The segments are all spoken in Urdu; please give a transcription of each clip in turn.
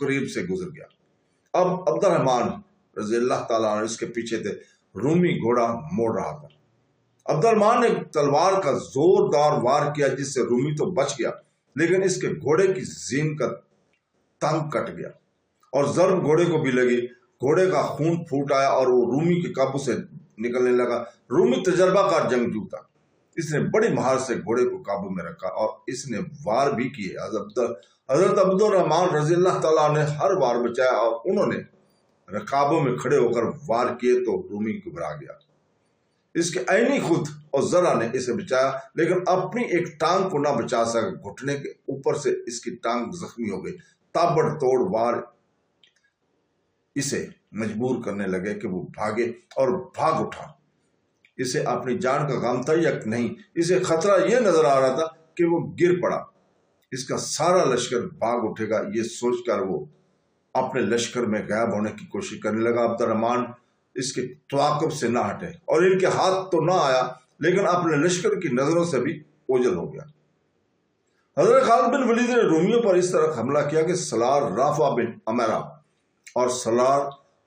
قریب سے گزر گیا۔ اب عبد الرحمن رضی اللہ تعالیٰ عنہ اس کے پیچھے تھے، رومی گھوڑا موڑ رہا تھا۔ عبد الرحمن نے تلوار کا زوردار وار کیا جس سے رومی تو بچ گیا، لیکن اس کے گھوڑے کی زین کا تنگ کٹ گیا اور ضرب گھوڑے کو بھی لگی۔ گھوڑے کا خون پھوٹ آیا اور وہ رومی کے قابو سے نکلنے لگا۔ رومی تجربہ کار جنگجو تھا، اس نے بڑی مہارت سے گھوڑے کو قابو میں رکھا اور اس نے وار بھی کیے۔ حضرت عبد الرحمن رضی اللہ تعالیٰ نے ہر وار بچایا اور انہوں نے رکابوں میں کھڑے ہو کر وار کیے تو رومی گھبرا گیا۔ اس کے عینی خود اور ذرا نے اسے بچایا، لیکن اپنی ایک ٹانگ کو نہ بچا سکا۔ گھٹنے کے اوپر سے اس کی ٹانگ زخمی ہو گئی۔ تابڑ توڑ وار اسے مجبور کرنے لگے کہ وہ بھاگے اور بھاگ اٹھا۔ اسے اپنی جان کا غم تھا یا نہیں، اسے خطرہ یہ نظر آ رہا تھا کہ وہ گر پڑا، اس کا سارا لشکر بھاگ اٹھے گا، یہ سوچ کر وہ اپنے لشکر میں غائب ہونے کی کوشش کرنے لگا۔ عبد الرحمن اس کے تعاقب سے نہ ہٹے اور ان کے ہاتھ تو نہ آیا، لیکن اپنے لشکر کی نظروں سے بھی اوجھل ہو گیا۔ حضرت خالد بن ولید نے رومیوں پر اس طرح حملہ کیا کہ سلار رافع بن عمیرہ اور سلار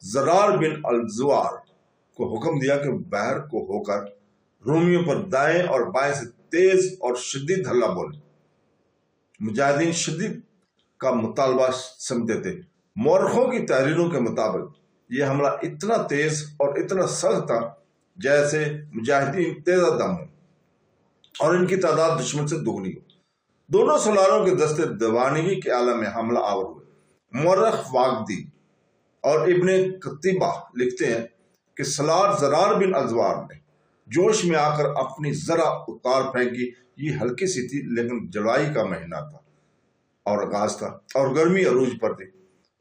زرار بن الزوار کو حکم دیا کہ بحر کو ہو کر رومیوں پر دائیں اور بائیں سے تیز اور شدید حملہ بولے۔ مجاہدین شدید کا مطالبہ سمجھتے تھے۔ مورخوں کی تحریروں کے مطابق یہ حملہ اتنا تیز اور اتنا سخت تھا جیسے مجاہدین تیزہ دم ہوں اور ان کی تعداد دشمن سے دگنی ہو۔ دونوں سلاروں کے دستے دیوانگی کے عالم میں حملہ آور ہوئے۔ مورخ واقدی اور ابن قتیبہ لکھتے ہیں کہ سلار زرار بن الزوار نے جوش میں آ کر اپنی ذرا اتار پھینکی۔ یہ ہلکی سی تھی، لیکن جولائی کا مہینہ تھا اور آغاز تھا اور گرمی عروج پر تھی۔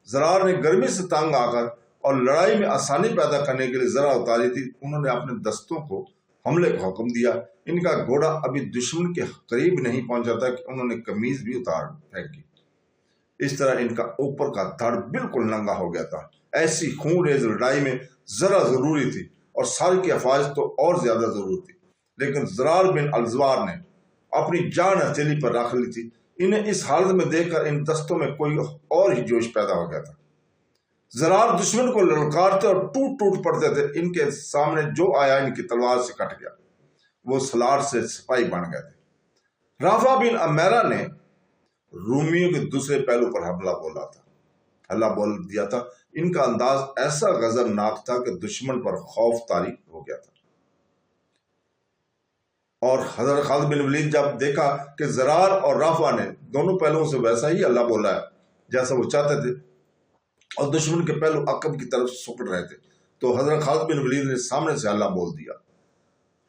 زرار نے گرمی سے تنگ آ کر اور لڑائی میں آسانی پیدا کرنے کے لیے ذرا اتاری تھی۔ انہوں نے اپنے دستوں کو حملے کا حکم دیا۔ ان کا گھوڑا ابھی دشمن کے قریب نہیں پہنچا تھا کہ انہوں نے قمیض بھی اتار پھینکی۔ اس طرح ان کا اوپر کا دھڑ بالکل ننگا ہو گیا تھا۔ ایسی خون ریز لڑائی میں ذرا ضروری تھی اور سال کی افواج تو اور زیادہ ضرور تھی، لیکن زرار بن الزوار نے اپنی جان ہتھیلی پر رکھ لی تھی۔ انہیں اس حالت میں دیکھ کر ان دستوں میں کوئی اور ہی جوش پیدا ہو گیا تھا۔ زرار دشمن کو للکارتے اور ٹوٹ ٹوٹ پڑتے تھے۔ ان کے سامنے جو آیا ان کی تلوار سے کٹ گیا، وہ سلار سے سپاہی بن گئے تھے۔ رافع بن عمیرہ نے رومیوں کے دوسرے پہلو پر حملہ بول دیا تھا۔ ان کا انداز ایسا غضبناک تھا کہ دشمن پر خوف طاری ہو گیا تھا، اور حضرت خالد بن ولید جب دیکھا کہ زرار اور رافع نے دونوں پہلوؤں سے ویسا ہی حملہ بولا ہے جیسا وہ چاہتے تھے اور دشمن کے پہلو عقب کی طرف سکڑ رہے تھے، تو حضرت خالد بن ولید نے سامنے سے حملہ بول دیا۔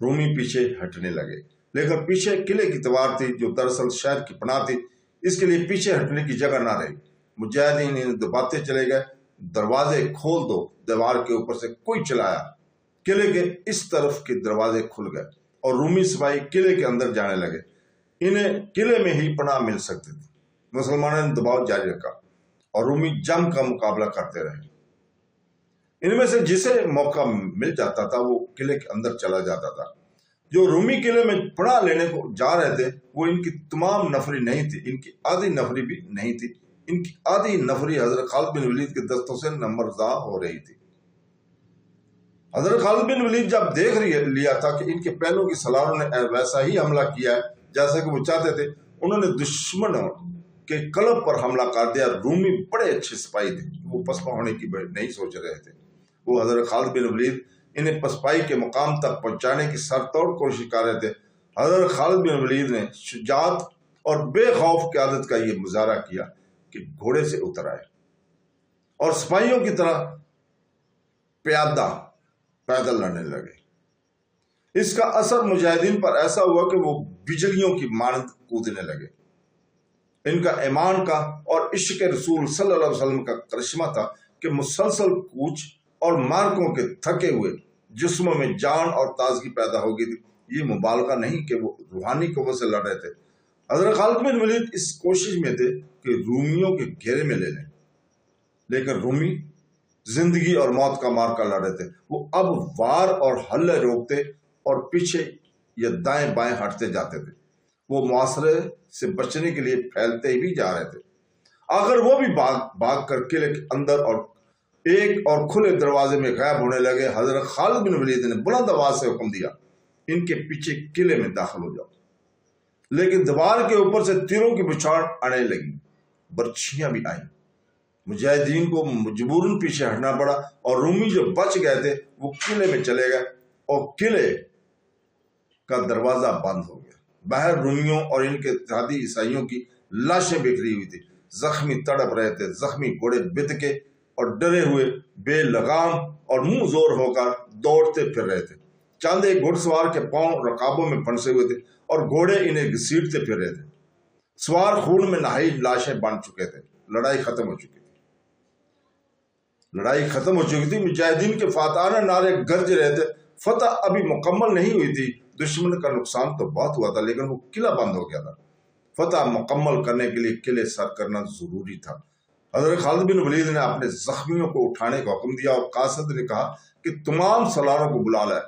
رومی پیچھے ہٹنے لگے، لیکن پیچھے قلعے کی دیوار تھی جو دراصل شہر کی پناہ تھی، اس کے لیے پیچھے ہٹنے کی جگہ نہ رہی۔ مجاہدین انہیں دباتے چلے گئے۔ دروازے کھول دو، دیوار کے اوپر سے کوئی چلایا۔ قلعے کے اس طرف کے دروازے کھل گئے اور رومی سپاہی قلعے کے اندر جانے لگے۔ انہیں قلعے میں ہی پناہ مل سکتی تھی۔ مسلمانوں نے دباؤ جاری رکھا اور رومی جنگ کا مقابلہ کرتے رہے۔ ان میں سے جسے موقع مل جاتا تھا وہ قلعے کے اندر چلا جاتا تھا۔ جو رومی قلعے میں پناہ لینے کو جا رہے تھے وہ ان کی تمام نفری نہیں تھی، ان کی آدھی نفری بھی نہیں تھی۔ ان کی آدھی نفری حضرت خالد بن ولید کے دستوں سے نمبردار ہو رہی تھی۔ حضرت خالد بن ولید جب دیکھ لیا تھا کہ ان کے پہلوں کی سلاروں نے ویسا ہی حملہ کیا ہے جیسا کہ وہ چاہتے تھے، انہوں نے دشمنوں کے قلب پر حملہ کر دیا۔ رومی بڑے اچھے سپاہی تھے، وہ پسپا ہونے کی نہیں سوچ رہے تھے۔ وہ حضرت خالد بن ولید انہیں پسپائی کے مقام تک پہنچانے کی سر توڑ کوشش کر رہے تھے۔ حضرت خالد بن ولید نے شجاعت اور بے خوف قیادت کا یہ مظاہرہ کیا کہ گھوڑے سے اتر آئے اور سپاہیوں کی طرح پیدل لڑنے لگے۔ اس کا اثر مجاہدین پر ایسا ہوا کہ وہ بجلیوں کی مانند کودنے لگے۔ ان کا ایمان کا اور عشق رسول صلی اللہ علیہ وسلم کا کرشمہ تھا کہ مسلسل کوچ اور مارکوں کے تھکے ہوئے جسموں میں جان اور تازگی پیدا ہو گئی تھی۔ یہ مبالغہ نہیں کہ وہ روحانی قوت سے لڑ رہے تھے۔ حضرت خالد بن ولید اس کوشش میں تھے کہ رومیوں کے گھیرے میں لے لیں، لیکن رومی زندگی اور موت کا مارکا لڑ رہے تھے۔ وہ اب وار اور حملے روکتے اور پیچھے یا دائیں بائیں ہٹتے جاتے تھے۔ وہ محاصرے سے بچنے کے لیے پھیلتے بھی جا رہے تھے۔ آخر وہ بھی بھاگ کر قلعے کے اندر اور ایک اور کھلے دروازے میں غائب ہونے لگے۔ حضرت خالد بن ولید نے بلند آواز سے حکم دیا، ان کے پیچھے قلعے میں داخل ہو جاؤ۔ لیکن دیوار کے اوپر سے تیروں کی بچھاڑ آنے لگی، برچھیاں بھی آئیں۔ مجاہدین کو مجبوراً پیچھے ہٹنا پڑا اور رومی جو بچ گئے تھے وہ قلعے میں چلے گئے اور قلعے کا دروازہ بند ہو گیا۔ باہر رومیوں اور ان کے اتحادی عیسائیوں کی لاشیں بکھری ہوئی تھی، زخمی تڑپ رہے تھے، زخمی گھوڑے بتکے اور ڈرے ہوئے بے لگام اور منہ زور ہو کر دوڑتے پھر رہے تھے۔ چاند ایک گھڑ سوار کے پاؤں رکابوں میں پھنسے ہوئے تھے اور گھوڑے انہیں گھسیٹتے پھر رہے تھے۔ سوار خون میں نہائی لاشیں بن چکے تھے۔ لڑائی ختم ہو چکی تھی۔ مجاہدین کے فاتحانہ نعرے گرج رہے تھے۔ فتح ابھی مکمل نہیں ہوئی تھی۔ دشمن کا نقصان تو بہت ہوا تھا لیکن وہ قلعہ بند ہو گیا تھا۔ فتح مکمل کرنے کے لیے قلعے سر کرنا ضروری تھا۔ حضرت خالد بن ولید نے اپنے زخمیوں کو اٹھانے کا حکم دیا اور قاصد نے کہا کہ تمام سالاروں کو بلا لائے۔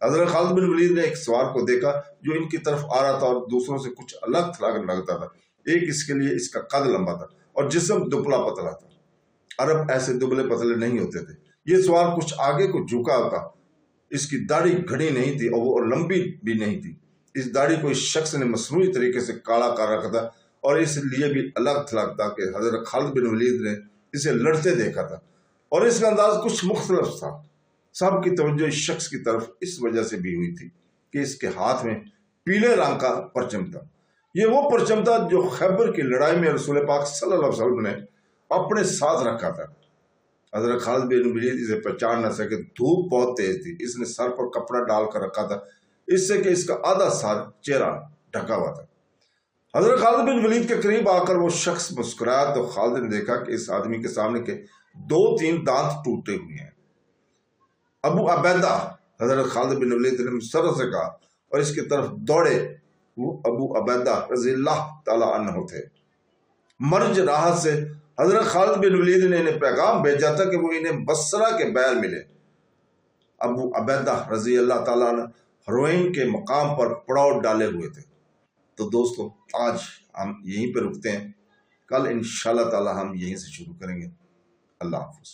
حضرت خالد بن ولید نے ایک سوار کو دیکھا جو ان کی طرف آ رہا تھا اور دوسروں سے کچھ الگ تھلگ لگتا تھا۔ ایک اس کے لیے اس کا قد لمبا تھا اور جسم دبلا پتلا تھا۔ عرب ایسے دبلے پتلے نہیں ہوتے تھے۔ یہ سوار کچھ آگے کو جھکا ہوتا، اس کی داڑھی گھڑی نہیں تھی اور وہ لمبی بھی نہیں تھی۔ اس داڑھی کو اس شخص نے مصنوعی طریقے سے کالا کر رکھا تھا اور اس لیے بھی الگ تھلگ تھا کہ حضرت خالد بن ولید نے اسے لڑتے دیکھا تھا اور اس کا انداز کچھ مختلف تھا۔ سب کی توجہ اس شخص کی طرف اس وجہ سے بھی ہوئی تھی کہ اس کے ہاتھ میں پیلے رنگ کا پرچم تھا۔ یہ وہ پرچم تھا جو خیبر کی لڑائی میں رسول پاک صلی اللہ علیہ وسلم نے اپنے ساتھ رکھا تھا۔ حضرت خالد بن ولید اسے پہچان نہ سکے۔ دھوپ بہت تیز تھی، اس نے سر پر کپڑا ڈال کر رکھا تھا اس سے کہ اس کا آدھا سر چہرہ ڈھکا ہوا تھا۔ حضرت خالد بن ولید کے قریب آ کر وہ شخص مسکرایا تو خالد نے دیکھا کہ اس آدمی کے سامنے کے 2-3 دانت ٹوٹے ہوئے ہیں۔ ابو عبیدہ، حضرت خالد بن ولید نے مسرت سے کہا اور اس کی طرف دوڑے۔ وہ ابو عبیدہ رضی اللہ تعالیٰ عنہ تھے۔ مرج راحت سے حضرت خالد بن ولید نے انہیں پیغام بھیجا تھا کہ وہ انہیں بصرہ کے بیر ملے۔ ابو عبیدہ رضی اللہ تعالیٰ عنہ ہروئن کے مقام پر پڑاؤ ڈالے ہوئے تھے۔ تو دوستو آج ہم یہیں پہ رکتے ہیں، کل انشاءاللہ تعالیٰ ہم یہیں سے شروع کریں گے۔ اللہ حافظ۔